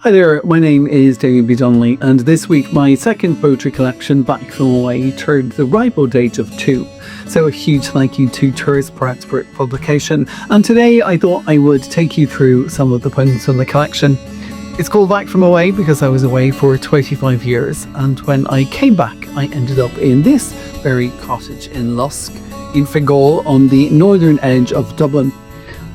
Hi there, my name is David B. Donnelly, and this week my second poetry collection, Back From Away, turned the ripe date of 2. So a huge thank you to Turas Press for publication, and today I thought I would take you through some of the poems from the collection. It's called Back From Away because I was away for 25 years, and when I came back I ended up in this very cottage in Lusk, in Fingal, on the northern edge of Dublin.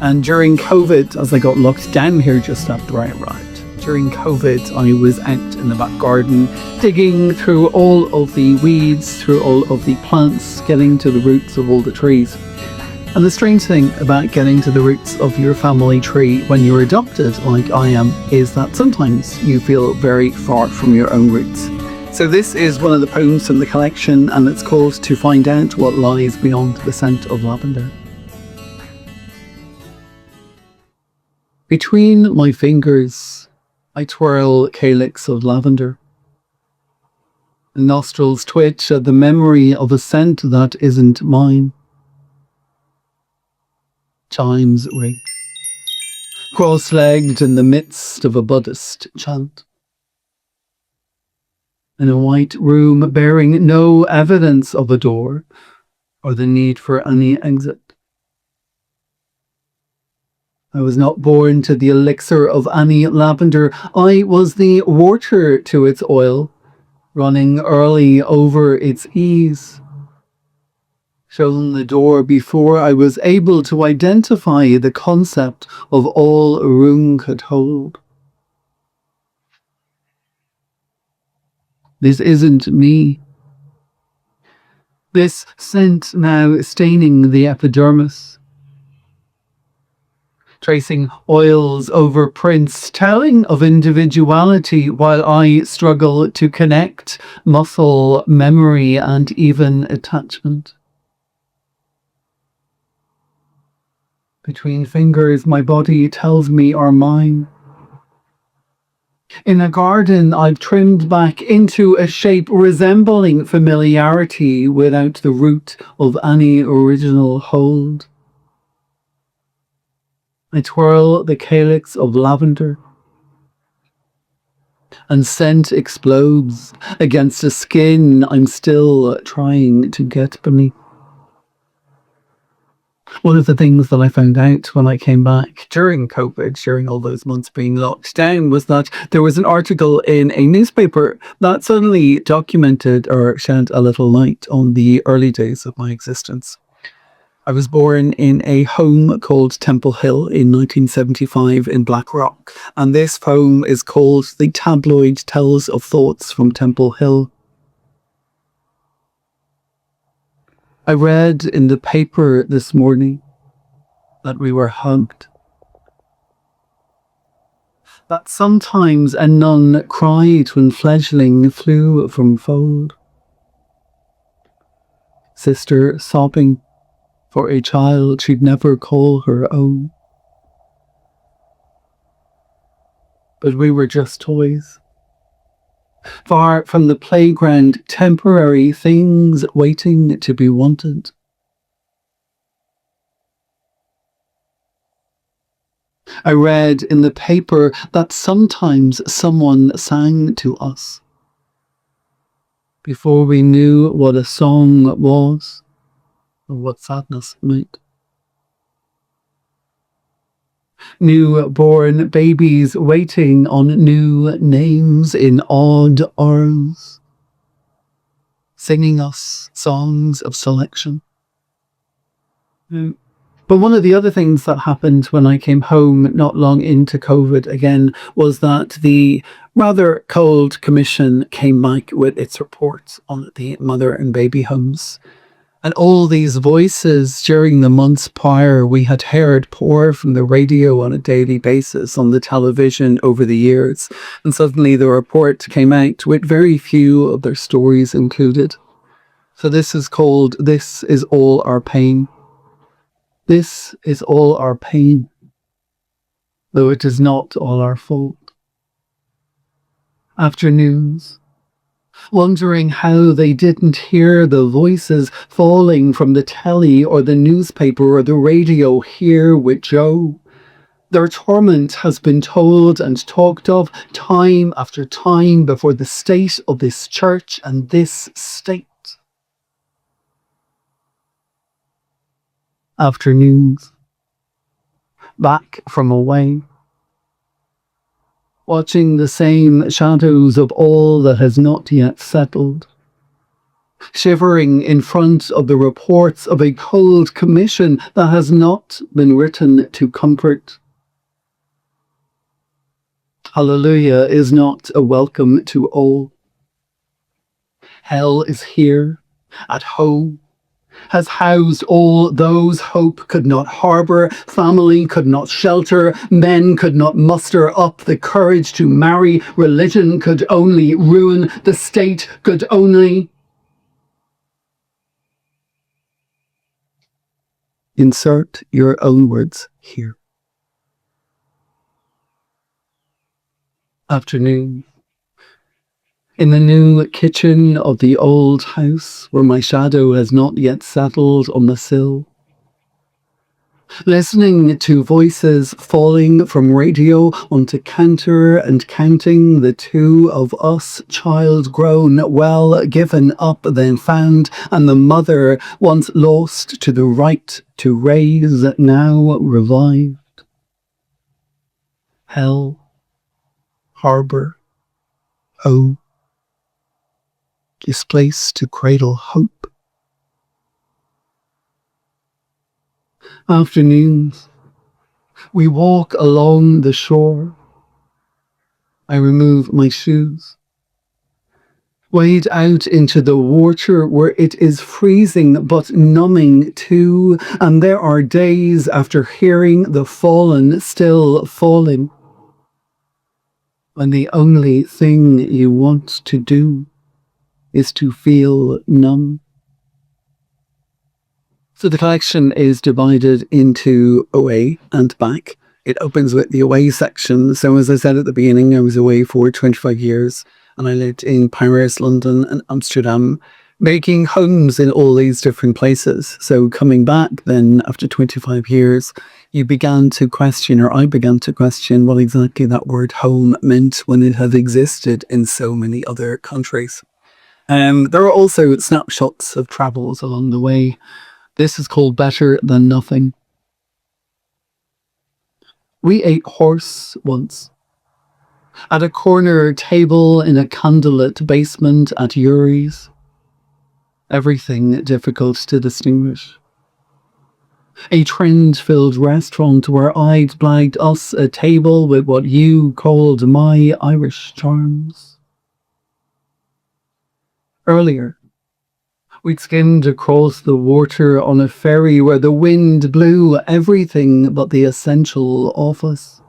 And during COVID, as I got locked down here just after I arrived, during COVID, I was out in the back garden, digging through all of the weeds, through all of the plants, getting to the roots of all the trees. And the strange thing about getting to the roots of your family tree when you're adopted, like I am, is that sometimes you feel very far from your own roots. So this is one of the poems from the collection, and it's called To Find Out What Lies Beyond the Scent of Lavender. Between my fingers, I twirl calyx of lavender. Nostrils twitch at the memory of a scent that isn't mine. Chimes ring, cross-legged in the midst of a Buddhist chant. In a white room bearing no evidence of a door or the need for any exit. I was not born to the elixir of any lavender. I was the water to its oil, running early over its ease. Shown the door before I was able to identify the concept of all a room could hold. This isn't me. This scent now staining the epidermis. Tracing oils over prints, telling of individuality while I struggle to connect muscle, memory, and even attachment. Between fingers, my body tells me are mine. In a garden, I've trimmed back into a shape resembling familiarity without the root of any original hold. I twirl the calyx of lavender, and scent explodes against a skin I'm still trying to get beneath. One of the things that I found out when I came back during COVID, during all those months being locked down, was that there was an article in a newspaper that suddenly documented or shed a little light on the early days of my existence. I was born in a home called Temple Hill in 1975 in Blackrock, and this poem is called The Tabloid Tells of Thoughts from Temple Hill. I read in the paper this morning that we were hugged. That sometimes a nun cried when fledgling flew from fold. Sister sobbing for a child she'd never call her own. But we were just toys. Far from the playground, temporary things waiting to be wanted. I read in the paper that sometimes someone sang to us before we knew what a song was or what sadness meant. Newborn babies waiting on new names in odd arms, singing us songs of selection. But one of the other things that happened when I came home not long into COVID again was that the rather cold commission came back with its reports on the mother and baby homes. And all these voices during the months prior we had heard pour from the radio on a daily basis, on the television over the years. And suddenly the report came out with very few of their stories included. So this is called This Is All Our Pain. This is all our pain, though it is not all our fault. Afternoons, wondering how they didn't hear the voices falling from the telly or the newspaper or the radio here with Joe, Their torment has been told and talked of time after time before the state of this church and this state. Afternoons, back from away, watching the same shadows of all that has not yet settled, shivering in front of the reports of a cold commission that has not been written to comfort. Hallelujah is not a welcome to all. Hell is here, at home, has housed all those hope could not harbour, family could not shelter, men could not muster up the courage to marry, religion could only ruin, the state could only... Insert your own words here. Afternoon. In the new kitchen of the old house where my shadow has not yet settled on the sill. Listening to voices falling from radio onto counter and counting the two of us, child grown, well given up then found, and the mother once lost to the right to raise, now revived. Hell, harbour, home. This place to cradle hope. Afternoons, we walk along the shore. I remove my shoes, wade out into the water where it is freezing but numbing too, and there are days after hearing the fallen still falling, when the only thing you want to do is to feel numb. So the collection is divided into away and back. It opens with the away section. So as I said at the beginning, I was away for 25 years and I lived in Paris, London and Amsterdam, making homes in all these different places. So coming back then after 25 years, you began to question, or I began to question, what exactly that word home meant when it had existed in so many other countries. There are also snapshots of travels along the way. This is called Better Than Nothing. We ate horse once. At a corner table in a candlelit basement at Yuri's. Everything difficult to distinguish. A trend-filled restaurant where I'd blagged us a table with what you called my Irish charms. Earlier, we'd skimmed across the water on a ferry where the wind blew everything but the essential off us.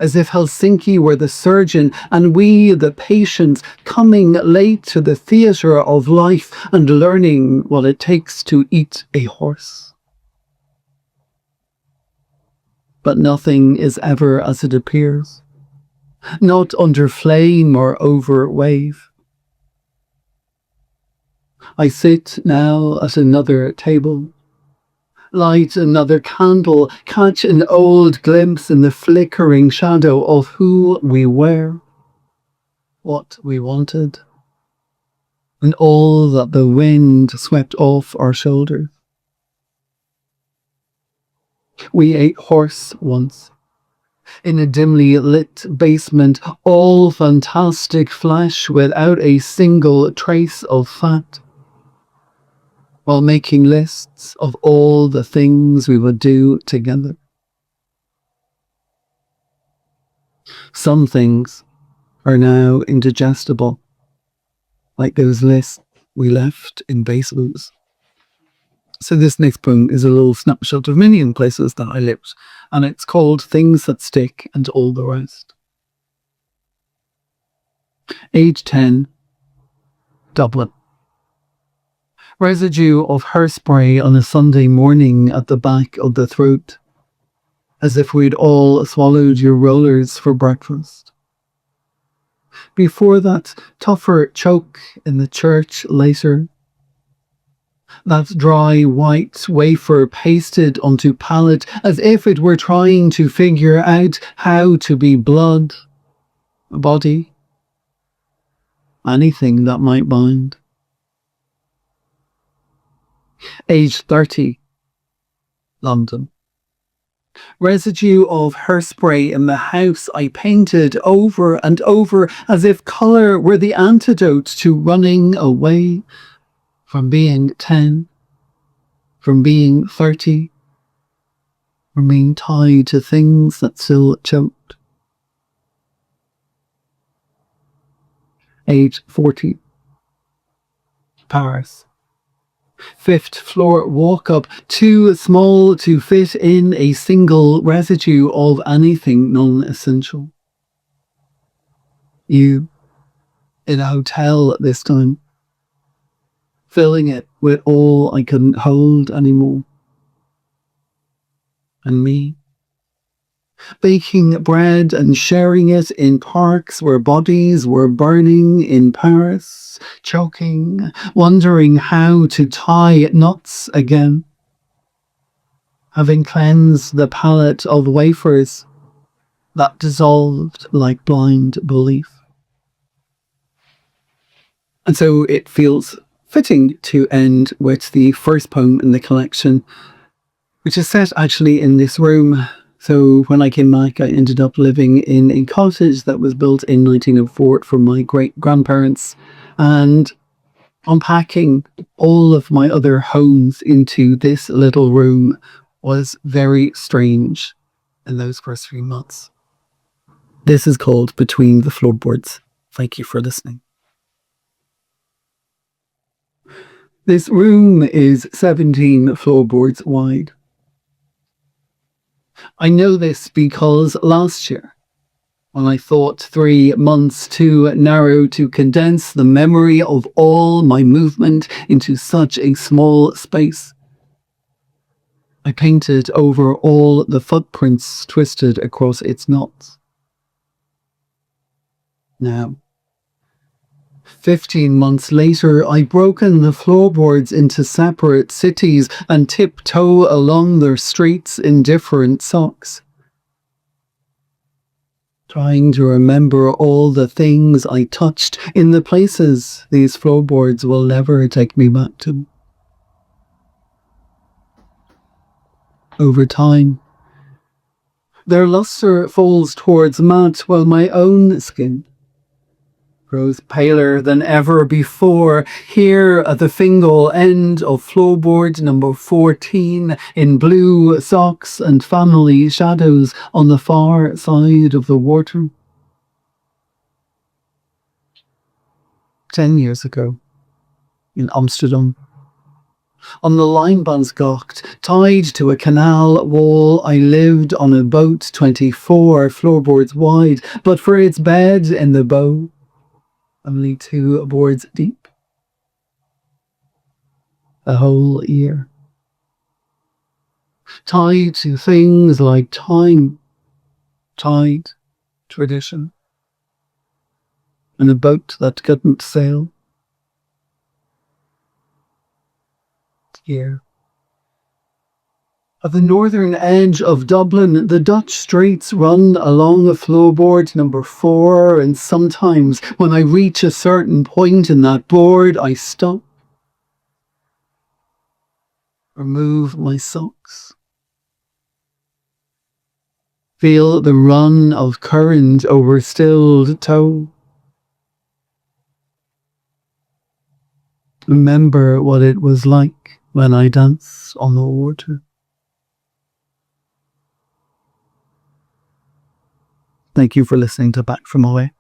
As if Helsinki were the surgeon and we the patients, coming late to the theatre of life and learning what it takes to eat a horse. But nothing is ever as it appears, not under flame or over wave. I sit now at another table, light another candle, catch an old glimpse in the flickering shadow of who we were, what we wanted, and all that the wind swept off our shoulders. We ate horse once, in a dimly lit basement, all fantastic flesh without a single trace of fat, while making lists of all the things we would do together. Some things are now indigestible, like those lists we left in basements. So this next poem is a little snapshot of many places that I lived, and it's called Things That Stick and All the Rest. Age 10, Dublin. Residue of hairspray on a Sunday morning at the back of the throat, as if we'd all swallowed your rollers for breakfast. Before that, tougher choke in the church later. That dry white wafer pasted onto palate as if it were trying to figure out how to be blood, body, anything that might bind. Age 30, London. Residue of hairspray in the house I painted over and over as if colour were the antidote to running away from being 10, from being 30, from being tied to things that still choked. Age 40, Paris. 5th floor walk up, too small to fit in a single residue of anything non-essential. You, in a hotel this time, filling it with all I couldn't hold anymore. And me, baking bread and sharing it in parks where bodies were burning in Paris, choking, wondering how to tie knots again. Having cleansed the palette of wafers that dissolved like blind belief. And so it feels fitting to end with the first poem in the collection, which is set actually in this room. So when I came back, I ended up living in a cottage that was built in 1904 for my great-grandparents, and unpacking all of my other homes into this little room was very strange in those first few months. This is called Between the Floorboards. Thank you for listening. This room is 17 floorboards wide. I know this because last year, when I thought 3 months too narrow to condense the memory of all my movement into such a small space, I painted over all the footprints twisted across its knots. Now, 15 months later, I've broken the floorboards into separate cities and tiptoe along their streets in different socks, trying to remember all the things I touched in the places these floorboards will never take me back to. Over time, their luster falls towards matte while my own skin grows paler than ever before, here at the fingal end of floorboard number 14, in blue socks and family shadows on the far side of the water. 10 years ago, in Amsterdam, on the Lijnbaansgracht, tied to a canal wall, I lived on a boat 24 floorboards wide, but for its bed in the bow, only 2 boards deep. A whole year. Tied to things like time, tide, tradition, and a boat that couldn't sail. Year. At the northern edge of Dublin, the Dutch streets run along a floorboard number 4, and sometimes when I reach a certain point in that board, I stop, remove my socks, feel the run of current over stilled toe, remember what it was like when I danced on the water. Thank you for listening to Back From Away.